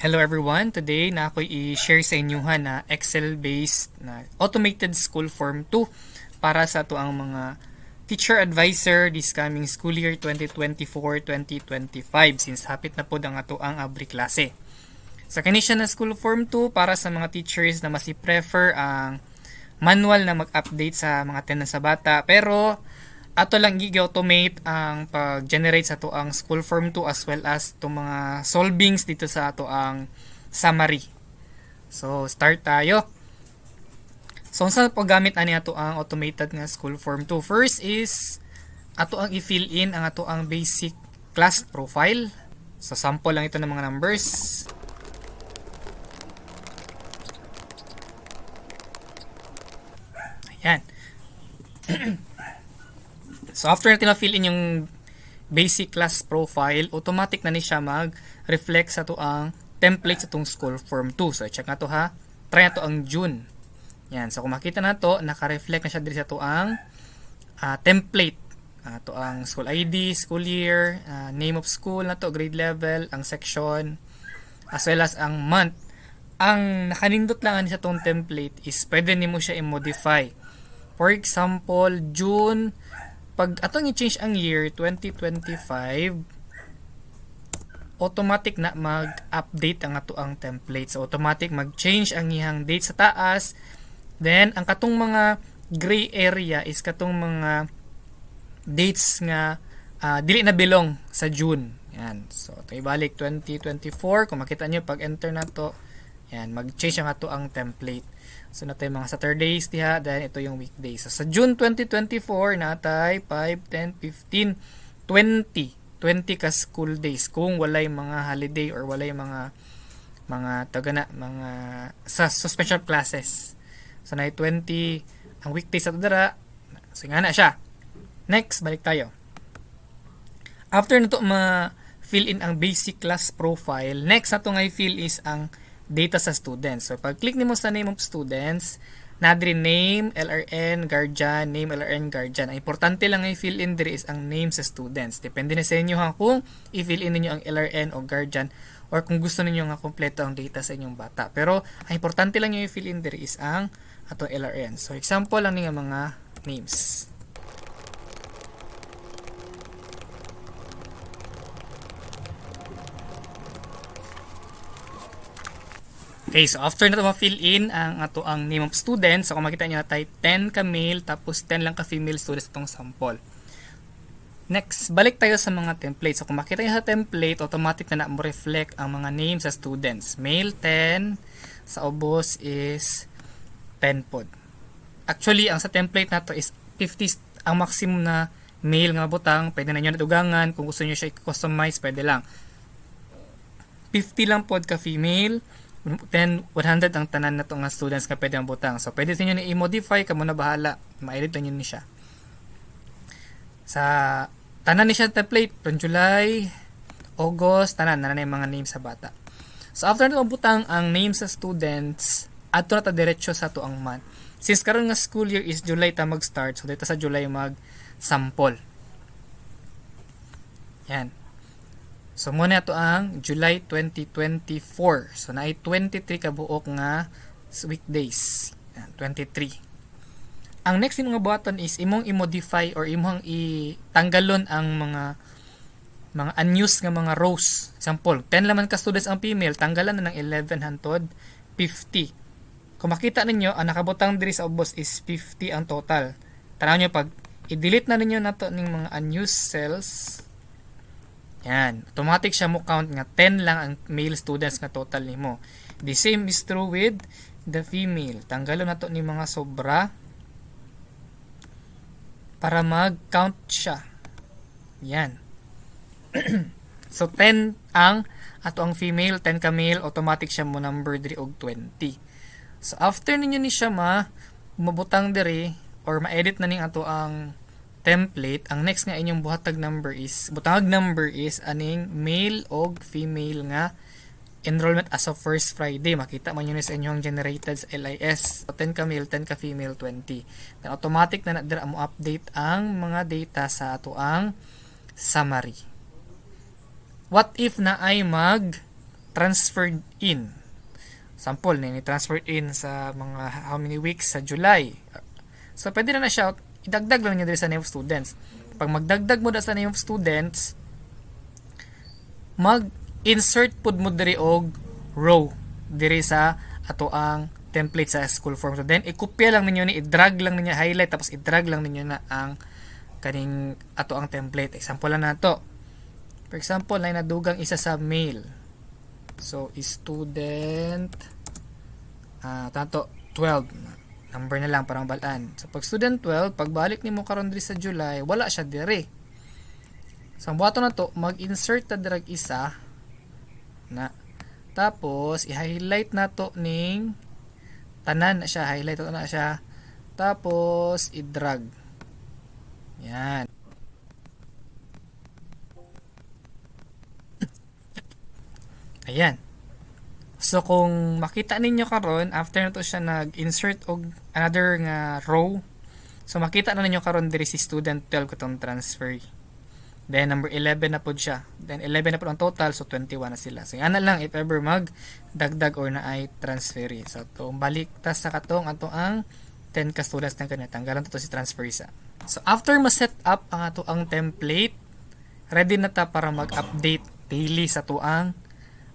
Hello everyone! Today na ako i-share sa inyo na Excel-based na automated school form 2 para sa ito ang mga teacher advisor this coming school year 2024-2025 since hapit na po ang ato ang abri klase. Sa kanisya na school form 2 para sa mga teachers na mas i-prefer ang manual na mag-update sa mga attendance sa bata pero ato lang i-automate ang pag-generate sa ato ang school form 2 as well as itong mga solvings dito sa ato ang summary. So, start tayo. So, saan paggamit ani ato ang automated nga school form 2? First is ato ang i-fill in ang ato ang basic class profile. So, sample lang ito ng mga numbers. Ayan. So, after natin na-fill in yung basic class profile, automatic na ni siya mag-reflect sa to ang template sa itong school form 2. So, check na to ha. Try na to ang June. Yan. So, kung makita na to, naka-reflect na siya dito sa to ang template. To ang school ID, school year, name of school na to, grade level, ang section, as well as ang month. Ang nakanindot lang sa itong template is pwede nimo siya i-modify. For example, June, pag atong i-change ang year 2025, automatic na mag-update ang ato ang template. So automatic mag-change ang iyang date sa taas. Then ang katong mga gray area is katong mga dates nga dili na belong sa June. Yan. So ito ibalik 2024, kung makita niyo pag enter na to, yan, mag-change ang ato ang template. So natay mga Saturdays diha, then ito yung weekdays. So sa June 2024 natay 5, 10, 15, 20 ka school days kung walay mga holiday or walay mga tagana mga sa suspension classes. So na 20 ang weekdays sa dara. So nga na siya. Next, balik tayo. After nito ma-fill in ang basic class profile, next na to nga i-fill is ang data sa students. So, pag click nimo sa name of students, nadri name, LRN, guardian, name, LRN, guardian. Ang importante lang i-fill in diri is ang name sa students. Depende na sa inyo ha kung i-fill in ninyo ang LRN o guardian or kung gusto ninyo nga kompleto ang data sa inyong bata. Pero, ang importante lang yung i-fill in diri is ang atong LRN. So, example lang nga mga names. Okay, so after na ito ma-fill in ang ato ang name of students, so kung makita nyo na tayo 10 ka male tapos 10 lang ka female students itong sample. Next, balik tayo sa mga template. So kung makita nyo sa template, automatic na mo-reflect ang mga names sa students. Male 10, sa ubos is 10 pod. Actually, ang sa template na to is 50 ang maximum na male nga butang. Pwede na nyo natugangan. Kung gusto nyo siya i-customize, pwede lang. 50 lang pod ka female. Then 100 ang tanan na to nga students nga pwede ang butang. So pwede niyo na i-modify, kamo na bahala. Ma-edit lang yun ni siya. Sa tanan ni siya template from July, August, tanan na yung mga names sa bata. So after nito butang ang names sa students, ato na ta diretso sa to ang month. Since karon nga school year is July ta mag-start, so dito sa July mag-sample. Yan. So muna ito ang July 2024. So naay 23 ka buok nga weekdays. 23. Ang next nga buhaton is imong i-modify or imong itanggalon ang mga unused nga mga rows. Example, 10 laman ka students ang female, tanggalan na ng 11 hangtod 50. Kung makita ninyo, ang nakabutang diri sa ubos is 50 ang total. Tanaw nyo, pag i-delete na ninyo nato ng mga unused cells, yan, automatic siya mo count nga 10 lang ang male students nga total nimo. The same is true with the female. Tanggalon na to ni mga sobra para mag-count siya. Yan. So 10 ang ato ang female, 10 ka male, automatic siya mo number diri og 20. So after ninyo ni siya mabutang diri or ma-edit na ning ato ang template, ang next nga inyong buhatag number is aning male og female nga enrollment as of first Friday. Makita man yun sa inyong generated sa LIS. So, 10 ka male, 10 ka female, 20. Then automatic na dira mo update ang mga data sa ato ang summary. What if na ay transferred in. Sample, ni-transferred in sa mga how many weeks sa July. So, pwede na siya, idagdag lang niya diri sa name of students. Pag magdagdag mo na sa name of students, mag-insert pud mo diri og row diri sa ato ang template sa school form. So, then, ikopya lang ninyo ni, i-drag lang ninyo, highlight, tapos i-drag lang ninyo na ang kaning ato ang template. Example lang na to. For example, na nadugang isa sa mail. So, student tanto 12 number na lang parang balaan. So, pag student 12, pagbalik nimo karon diri sa July, wala siya diri. So, ang buhato na to, mag-insert ta dirag isa na. Tapos, i-highlight na to ning tanan na siya, highlight na siya. Tapos, i-drag. Yan. Ayan. So, kung makita ninyo karon after na to siya nag-insert og another nga row, so makita na ninyo karon diri si student 12 katong transfer. Then, number 11 na po siya. Then, 11 na po ang total, so 21 na sila. So, yan na lang if ever mag-dagdag or na ay transfer. So, to balik ta sa katong ato ang 10 ka students na kanina. Tanggalan to si transfer isa. So, after ma-set up ang ato ang template, ready na ta para mag-update daily sa to ang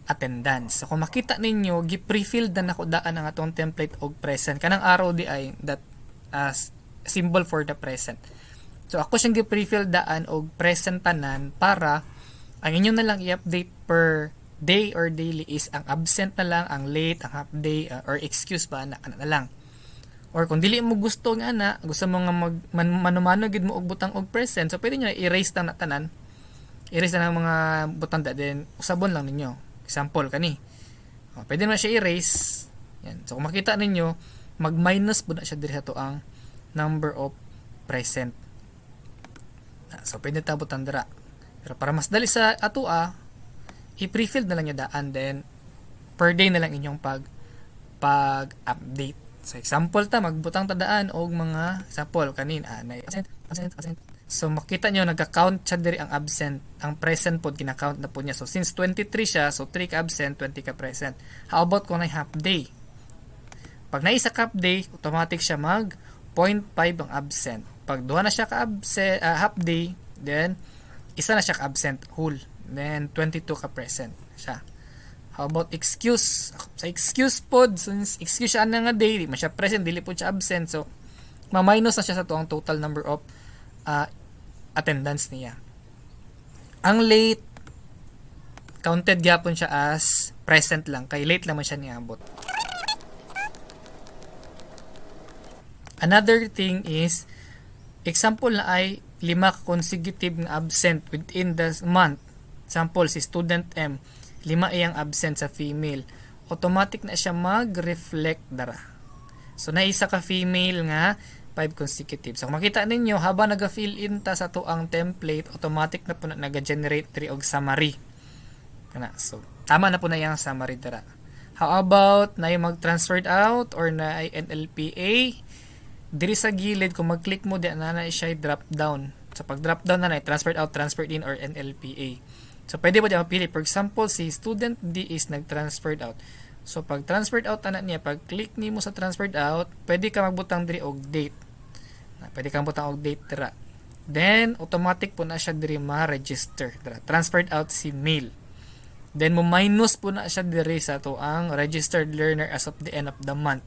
attendance. So, kung makita ninyo, gi-prefill na nako daan ang atong template og present. Kanang araw di ay that symbol for the present. So, ako siyang gi-prefill daan og present tanan para ang inyo na lang i-update per day or daily is ang absent na lang, ang late, ang half day, or excuse ba, na lang. Or kung dili mo gusto nga na, gusto mo nga manumano gid mo og butang og present, so pwede nyo i-erase na tanan. Erase na ng mga butang da, then usabon lang ninyo. Example kani. Pwede naman siya erase. Yan. So kung makita ninyo, mag-minus po na siya diri sa to ang number of present. So pwede ta butang dira. Pero para mas dali sa atua, i-prefill na lang niya daan, then per day na lang inyong pag-update. So example ta, magbutang ta daan og mga example kanin absent. So makita nyo, nagka-count siya diri ang absent. Ang present po, kina-count na po niya. So since 23 siya, so 3 ka absent, 20 ka present. How about kung na half day? Pag naisa ka half day, automatic siya mag 0.5 ang absent. Pag duha na siya ka absent, half day, then isa na siya ka absent whole. Then 22 ka present siya. How about excuse? Sa excuse pod, since excuse siya na nga day, di man siya present, dili po siya absent. So ma-minus na siya sa to ang total number of attendance niya. Ang late, counted gyapon siya as present lang, kay late lang man siya niabot. Another thing is, example na ay 5 consecutive na absent within the month. Example, si student M, 5 iyang absent sa female. Automatic na siya mag-reflect dara. So, naisa ka female nga 5 consecutive. So, kung makita ninyo, habang nag-fill in ta sa to ang template, automatic na po na nag-generate diri og summary. So, tama na po na yung summary dara. How about na yung mag-transferred out or na ay NLPA? Diri sa gilid, kung mag-click mo, di na siya drop down. So, pag drop down na transferred out, transferred in, or NLPA. So, pwede mo di mapili. For example, si student D is nag-transferred out. So, pag transferred out na niya, pag click ni mo sa transferred out, pwede ka magbutang diri og date. Pwede kang butang og date dira. Then, automatic po na siya diri ma-register. Transferred out si male. Then, mo-minus po na siya diri sa to ang registered learner as of the end of the month.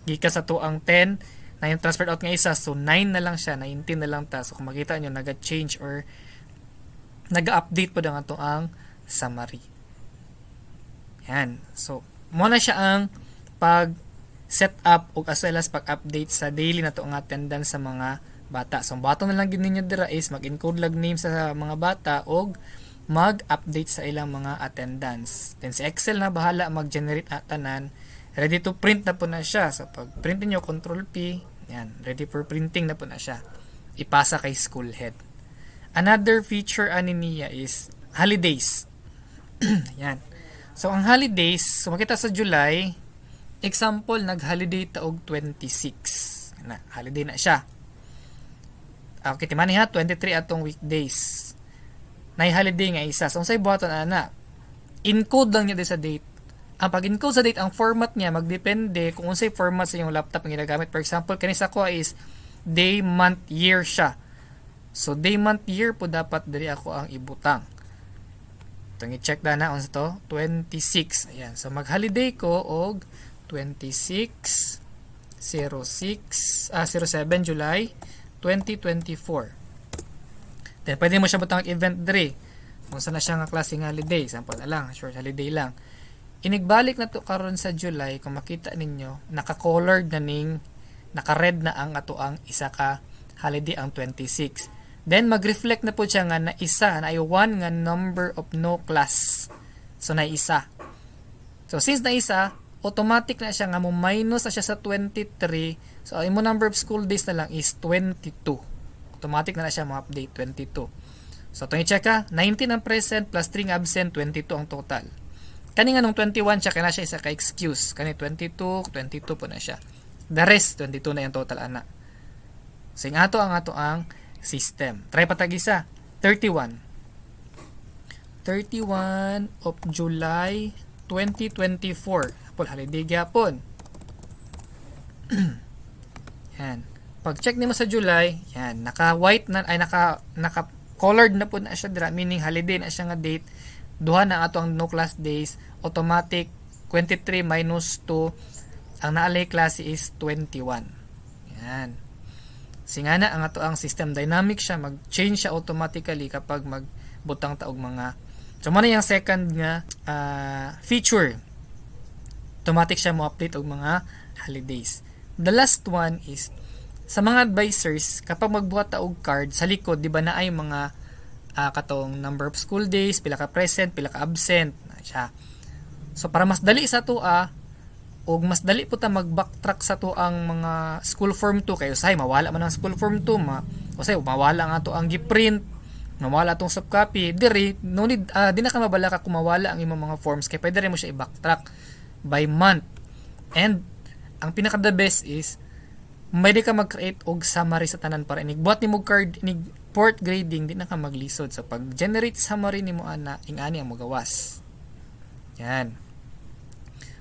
Gika sa to ang 10, na yung transferred out nga isa, so 9 na lang siya, 19 na lang ta. So, kung makita nyo, nag-change or nag-update po na nga to ang summary. Yan. So, muna siya ang pag-set up o as well as pag-update sa daily na to ang attendance sa mga bata. So, ang bato na lang gid ninyo dira is mag-encode lag name sa mga bata o mag-update sa ilang mga attendance. Then, si Excel na bahala mag-generate tanan. Ready to print na po na siya. So, pag print niyo, Control P, yan, ready for printing na po na siya. Ipasa kay school head. Another feature ani niya is holidays. Yan. So, ang holidays, so makita sa July, example, nag-holiday taog 26. Na, holiday na siya. Okay, timani ha, 23 atong weekdays. Nay holiday nga isa. So, unsay buhaton ana? encode lang niya sa date. Ang pag-encode sa date, ang format niya magdepende kung unsay format sa inyong laptop ang ginagamit. For example, kanisa ko is day, month, year siya. So day, month, year po dapat diri ako ang ibutang. Itong i-check na unsa to, 26. Ayan. So mag-holiday ko og 26 06 07 July 2024. Then pwede mo siya butang event diri. Kung saan na siya nga klaseng holiday, sample na lang, short holiday lang. Inigbalik na to karon sa July, kung makita ninyo, naka-colored na ning, naka-red na ang ato ang isa ka holiday ang 26. Then mag-reflect na po siya nga na isa, na ay one nga number of no class. So na isa. So since na isa, automatic na siya nga mo minus na siya sa 23. So imo number of school days na lang is 22. Automatic na siya mo update 22. So itong i-check ka, 19 ang present plus 3 ang absent, 22 ang total. Kani nga nung 21 siya, kaya na siya isa ka-excuse. Kani 22 po na siya. The rest, 22 na yung total ana. So yung ato ang system. Try patag isa. 31 of July 2024. Apol, holiday gyapon. Yan. Pag check nimo sa July, yan, naka-white na, ay naka-colored na po na siya dira, meaning holiday na siya nga date. Duha na ato ang no class days, automatic 23 minus 2, ang naalay klase is 21. Yan. Singana ang ato ang system dynamic siya, mag-change siya automatically kapag magbutang taog mga. So mo na yung second nga feature. Automatic siya mo update og mga holidays. The last one is sa mga advisors, kapag magbuhat ta og card sa likod, di ba na ay mga katong number of school days, pila ka present, pila ka absent na siya. So para mas dali sa tuwa, o mas dali po ta mag-backtrack sa to ang mga school form 2 kayo say mawala man ang school form 2 o say mawala nga to ang giprint, mawala tong soft copy, diri no need di na ka mabala ka kung mawala ang imong mga forms kay pwede rin mo siya i-backtrack by month. And ang pinaka the best is may ka mag-create og summary sa tanan para inigbuhat nimo card inig port grading di na ka maglisod sa pag generate summary nimo ana ingani ang magawas. Yan.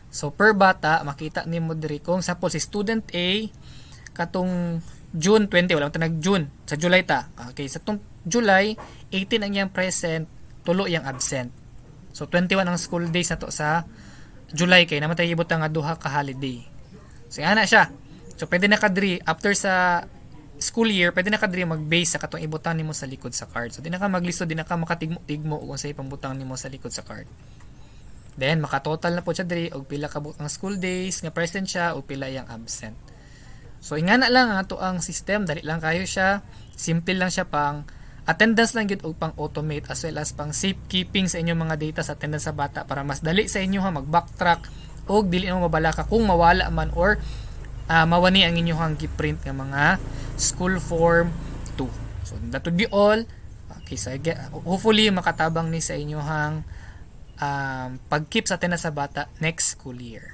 So per bata makita nimo diri kung sample si student A katong June 20 wala ta nag June sa July ta. Okay, sa tong July 18 ang iyang present, tulo yang absent. So 21 ang school days nato sa July kay naman tayo ibutang nga duha ka holiday. So ana siya. So pwede na kadri after sa school year, pwede na kadri mag-base sa katong ibutang nimo sa likod sa card. So di na ka maglisod, di na ka makatigmo-tigmo kung sa ipambutang nimo sa likod sa card. Then makatotal na po siya diri og pila ka ang school days nga present siya o pila yang absent. So ingana lang ato ang system, dali lang kayo siya, simple lang siya, pang attendance lang gyud og pang automate as well as pang safekeeping sa inyong mga data sa attendance sa bata para mas dali sa inyo ha mag-backtrack og dili mo mabala ka kung mawala man or mawani ang inyong giprint nga mga school form 2. So that would be all. Okay, so hopefully makatabang ni sa inyong pag-keep sa attendance sa bata next school year.